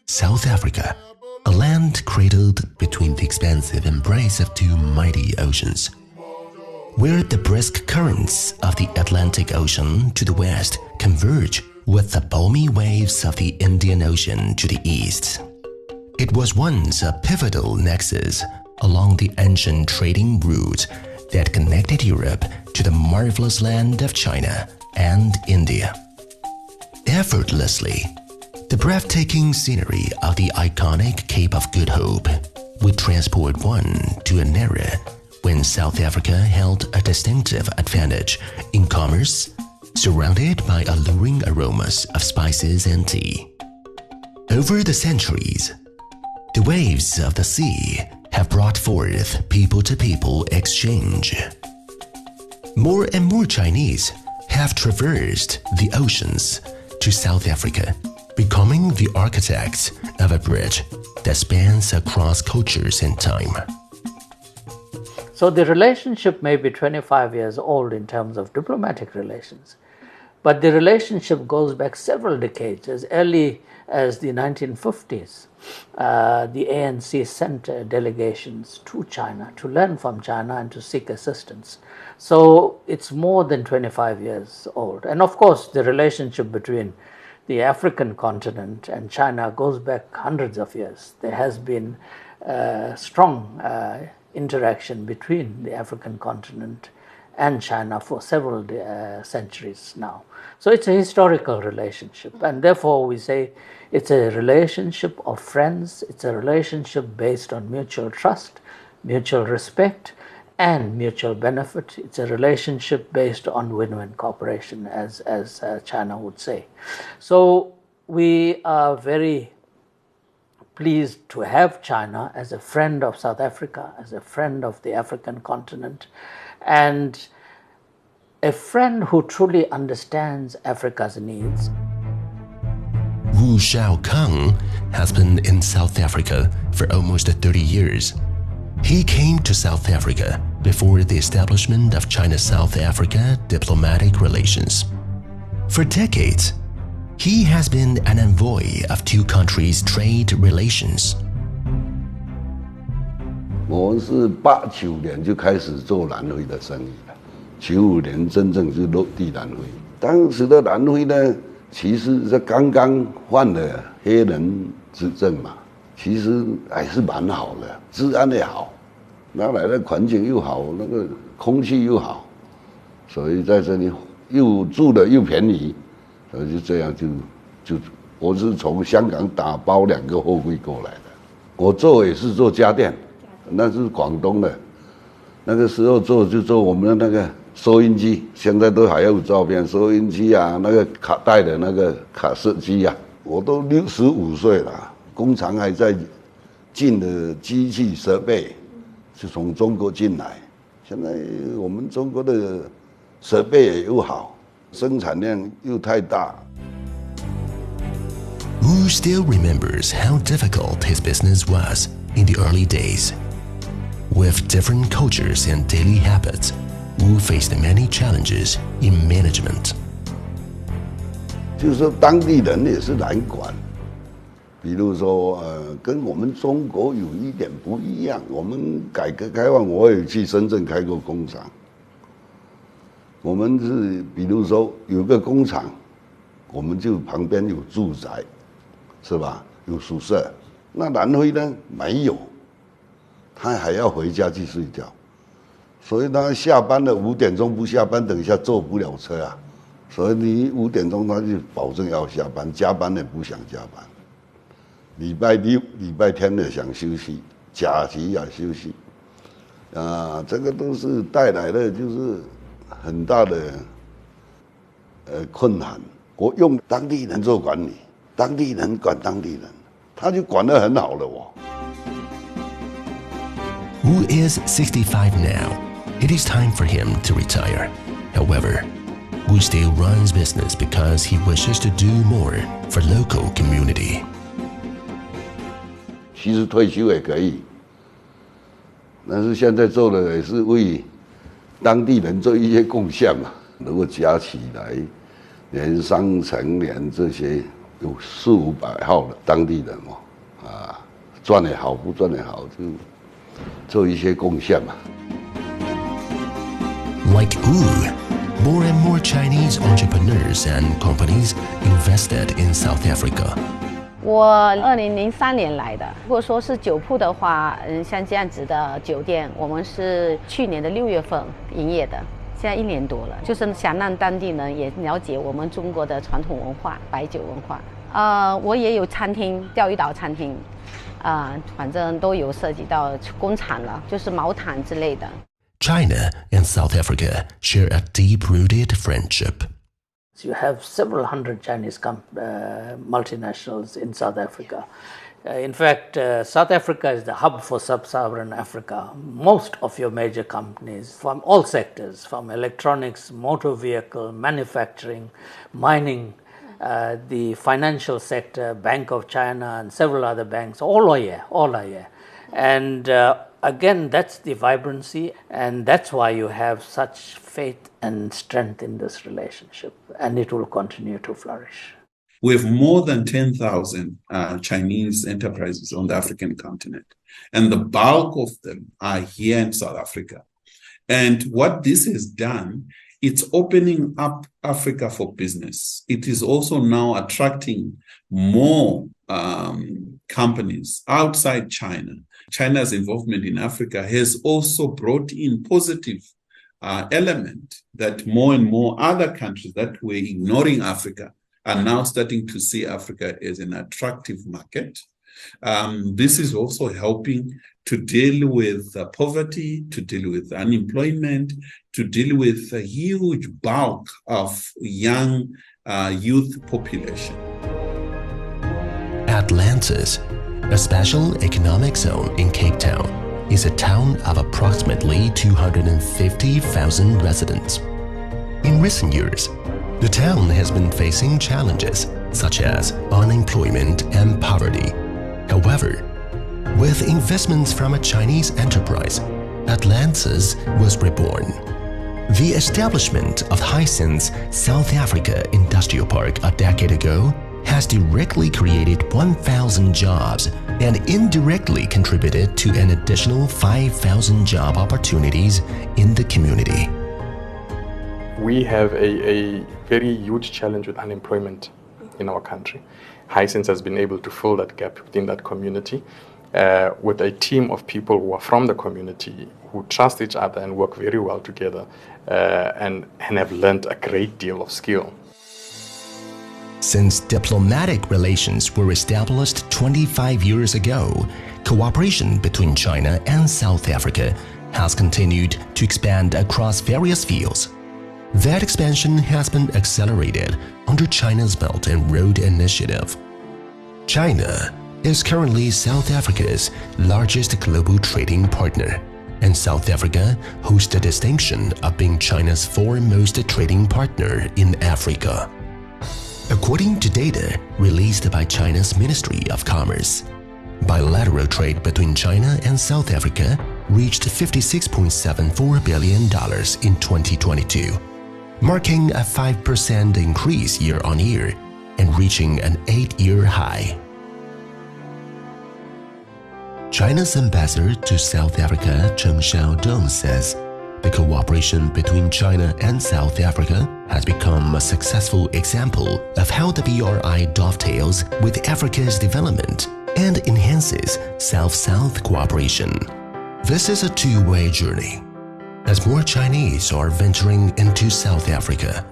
South Africa, a land cradled between the expansive embrace of two mighty oceans, where the brisk currents of the Atlantic Ocean to the west converge with the balmy waves of the Indian Ocean to the east. It was once a pivotal nexus along the ancient trading route that connected Europe to the marvelous land of China and India. Effortlessly, the breathtaking scenery of the iconic Cape of Good Hope would transport one to an era when South Africa held a distinctive advantage in commerce, surrounded by alluring aromas of spices and tea. Over the centuries, the waves of the sea have brought forth people-to-people exchange. More and more Chinese have traversed the oceans to South Africa, becoming the architects of a bridge that spans across cultures and time. So the relationship may be 25 years old in terms of diplomatic relations, but the relationship goes back several decades. As early as the 1950s, the ANC sent delegations to China to learn from China and to seek assistance. So it's more than 25 years old. And of course, the relationship between the African continent and China goes back hundreds of years. There has been strong interaction between the African continent and China for several centuries now. So it's a historical relationship, and therefore we say it's a relationship of friends, it's a relationship based on mutual trust, mutual respect, and mutual benefit. It's a relationship based on win-win cooperation, as China would say. So we are very pleased to have China as a friend of South Africa, as a friend of the African continent, and a friend who truly understands Africa's needs. Wu Xiaokang has been in South Africa for almost 30 years. He came to South Africa before the establishment of China-South Africa diplomatic relations. For decades, he has been an envoy of two countries' trade relations. 我们是89年就开始做南非的生意了，95年真正是落地南非。当时的南非呢，其实是刚刚换了黑人执政嘛，其实还是蛮好的，治安也好，那来的环境又好，那个空气又好，所以在这里又住的又便宜，所以就这样就我是从香港打包2个货柜过来的，我做也是做家电。 那是广东的，那个时候就做我们的那个收音机，现在都还有照片，收音机啊，那个卡带的那个卡式机啊，我都65岁了，工厂还在进的机器设备是从中国进来，现在我们中国的设备也又好，生产量又太大。 Wu still remembers how difficult his business was in the early days. With different cultures and daily habits, Wu faced many challenges in management. 就是说，当地人也是难管。比如说，跟我们中国有一点不一样。我们改革开放，我也去深圳开过工厂。我们是，比如说有个工厂，我们就旁边有住宅，是吧？有宿舍。那南非呢，没有。 他还要回家去睡觉，所以他下班了5点钟不下班，等一下坐不了车啊。所以你5点钟他就保证要下班，加班也不想加班。礼拜六、礼拜天也想休息，假期也休息，这个都是带来的就是很大的困难。我用当地人做管理，当地人管当地人，他就管得很好了我。 Wu is 65 now. It is time for him to retire. However, Wu still runs business because he wishes to do more for local community. 其实退休也可以，但是现在做的也是为当地人做一些贡献嘛。如果加起来，连商城、连这些有400-500号的当地人赚得好不赚得好就做一些贡献嘛。Like Wu, more and more Chinese entrepreneurs and companies invested in South Africa. 我2003年来的。如果说是酒铺的话，像这样子的酒店，我们是去年的6月份营业的，现在1年多了。就是想让当地人也了解我们中国的传统文化，白酒文化。我也有餐厅，钓鱼岛餐厅，反正都有涉及到工厂了，就是毛毯之类的。China and South Africa share a deep-rooted friendship. You have several hundred Chinese multinationals in South Africa. In fact, South Africa is the hub for sub-Saharan Africa. Most of your major companies from all sectors, from electronics, motor vehicle, manufacturing, mining, the financial sector, Bank of China and several other banks, all are here. And again, that's the vibrancy, and that's why you have such faith and strength in this relationship, and it will continue to flourish. We have more than 10,000 Chinese enterprises on the African continent, and the bulk of them are here in South Africa. And what this has done, it's opening up Africa for business. It is also now attracting more companies outside China. China's involvement in Africa has also brought in positive element that more and more other countries that were ignoring Africa are now starting to see Africa as an attractive market. This is also helping to deal with poverty, to deal with unemployment, to deal with a huge bulk of young youth population. Atlantis, a special economic zone in Cape Town, is a town of approximately 250,000 residents. In recent years, the town has been facing challenges such as unemployment and poverty. However, with investments from a Chinese enterprise, Atlantis was reborn. The establishment of Hisense South Africa Industrial Park a decade ago has directly created 1,000 jobs and indirectly contributed to an additional 5,000 job opportunities in the community. We have a very huge challenge with unemployment in our country. Hisense has been able to fill that gap within that community with a team of people who are from the community, who trust each other and work very well together and have learned a great deal of skill. Since diplomatic relations were established 25 years ago, cooperation between China and South Africa has continued to expand across various fields. That expansion has been accelerated under China's Belt and Road Initiative. China is currently South Africa's largest global trading partner, and South Africa holds the distinction of being China's foremost trading partner in Africa. According to data released by China's Ministry of Commerce, bilateral trade between China and South Africa reached $56.74 billion in 2022, marking a 5% increase year-on-year and reaching an 8-year high. China's ambassador to South Africa, Chen Xiaodong, says the cooperation between China and South Africa has become a successful example of how the BRI dovetails with Africa's development and enhances South-South cooperation. This is a two-way journey. As more Chinese are venturing into South Africa,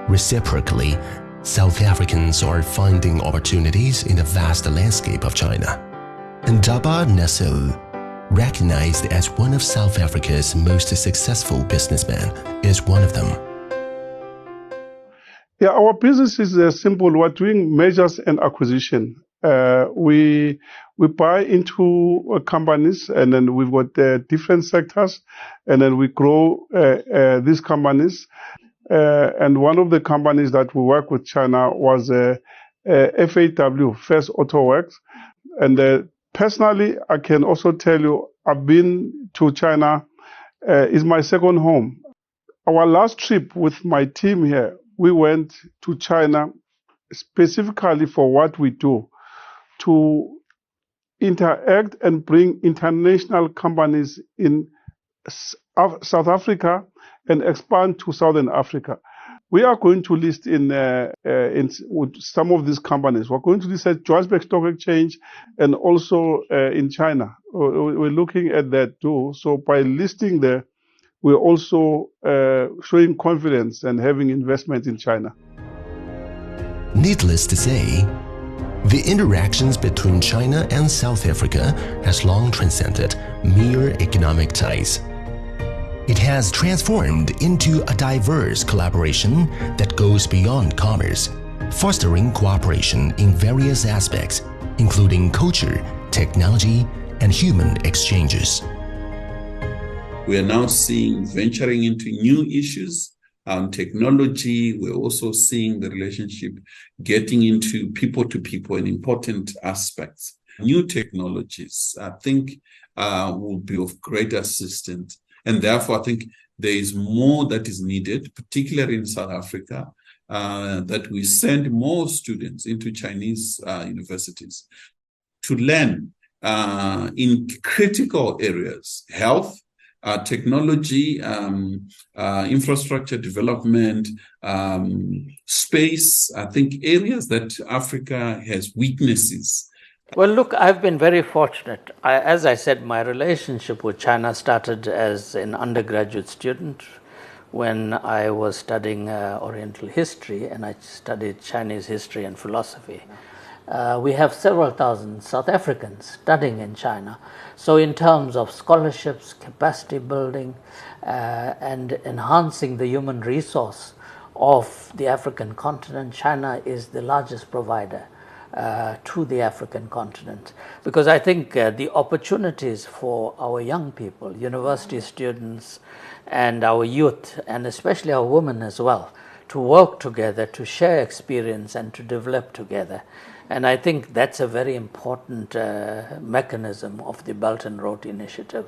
reciprocally, South Africans are finding opportunities in the vast landscape of China. And Daba Nesso, recognized as one of South Africa's most successful businessmen, is one of them. Yeah, our business is simple. We're doing mergers and acquisition. We buy into companies, and then we've got different sectors, and then we grow these companies. And one of the companies that we work with China was FAW, First Auto Works. And personally, I can also tell you, I've been to China. Is my second home. Our last trip with my team here, we went to China specifically for what we do to interact and bring international companies in South Africa and expand to Southern Africa. We are going to list in with some of these companies. We're going to list at Johannesburg Stock Exchange and also in China. We're looking at that too. So by listing there, we're also showing confidence and having investment in China. Needless to say, the interactions between China and South Africa has long transcended mere economic ties. It has transformed into a diverse collaboration that goes beyond commerce, fostering cooperation in various aspects, including culture, technology, and human exchanges. We are now seeing venturing into new issues on technology. We're also seeing the relationship getting into people-to-people and important aspects. New technologies, I think, will be of great assistance. And therefore, I think there is more that is needed, particularly in South Africa, that we send more students into Chinese universities to learn in critical areas: health, technology, infrastructure development, space. I think areas that Africa has weaknesses. Well, look, I've been very fortunate. As I said, my relationship with China started as an undergraduate student when I was studying Oriental history, and I studied Chinese history and philosophy. We have several thousand South Africans studying in China. So in terms of scholarships, capacity building, and enhancing the human resource of the African continent, China is the largest provider to the African continent, because I think the opportunities for our young people, university students and our youth, and especially our women as well, to work together, to share experience and to develop together. And I think that's a very important mechanism of the Belt and Road Initiative.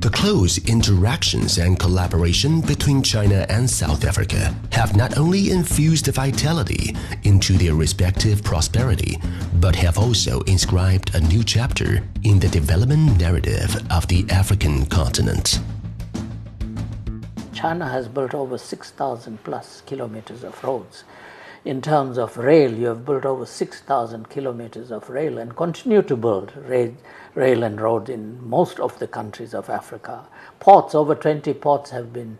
The close interactions and collaboration between China and South Africa have not only infused vitality into their respective prosperity, but have also inscribed a new chapter in the development narrative of the African continent. China has built over 6,000 plus kilometers of roads. In terms of rail, you have built over 6,000 kilometers of rail and continue to build rail and road in most of the countries of Africa. Ports, over 20 ports have been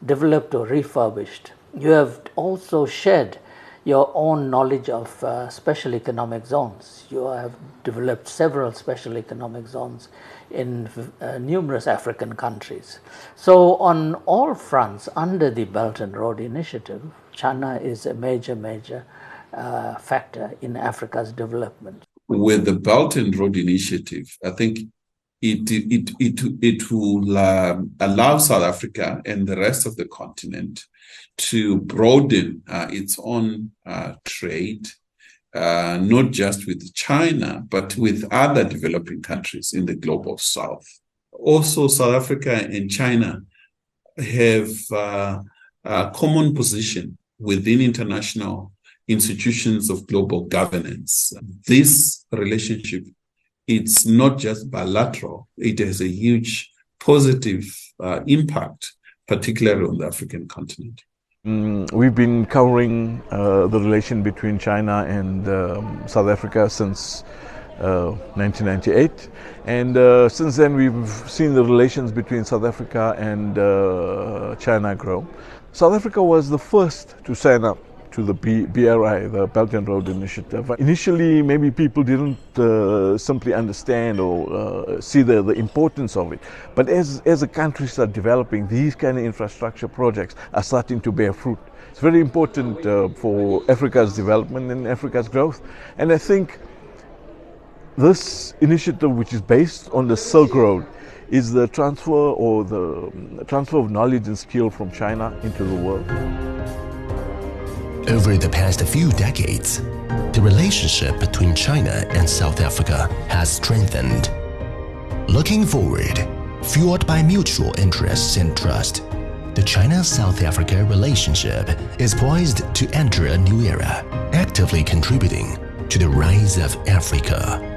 developed or refurbished. You have also shared your own knowledge of special economic zones. You have developed several special economic zones in numerous African countries. So on all fronts, under the Belt and Road Initiative, China is a major factor in Africa's development. With the Belt and Road Initiative, I think it will allow South Africa and the rest of the continent to broaden its own trade, not just with China, but with other developing countries in the global south. Also, South Africa and China have a common position within international institutions of global governance. This relationship, it's not just bilateral, it has a huge positive impact, particularly on the African continent. We've been covering the relation between China and South Africa since 1998, and since then we've seen the relations between South Africa and China grow. South Africa was the first to sign up to the BRI, the Belt and Road Initiative. Initially, maybe people didn't simply understand or see the importance of it. But as the countries are developing, these kind of infrastructure projects are starting to bear fruit. It's very important for Africa's development and Africa's growth. And I think this initiative, which is based on the Silk Road, is the transfer of knowledge and skill from China into the world. Over the past few decades, the relationship between China and South Africa has strengthened. Looking forward, fueled by mutual interests and trust, the China-South Africa relationship is poised to enter a new era, actively contributing to the rise of Africa.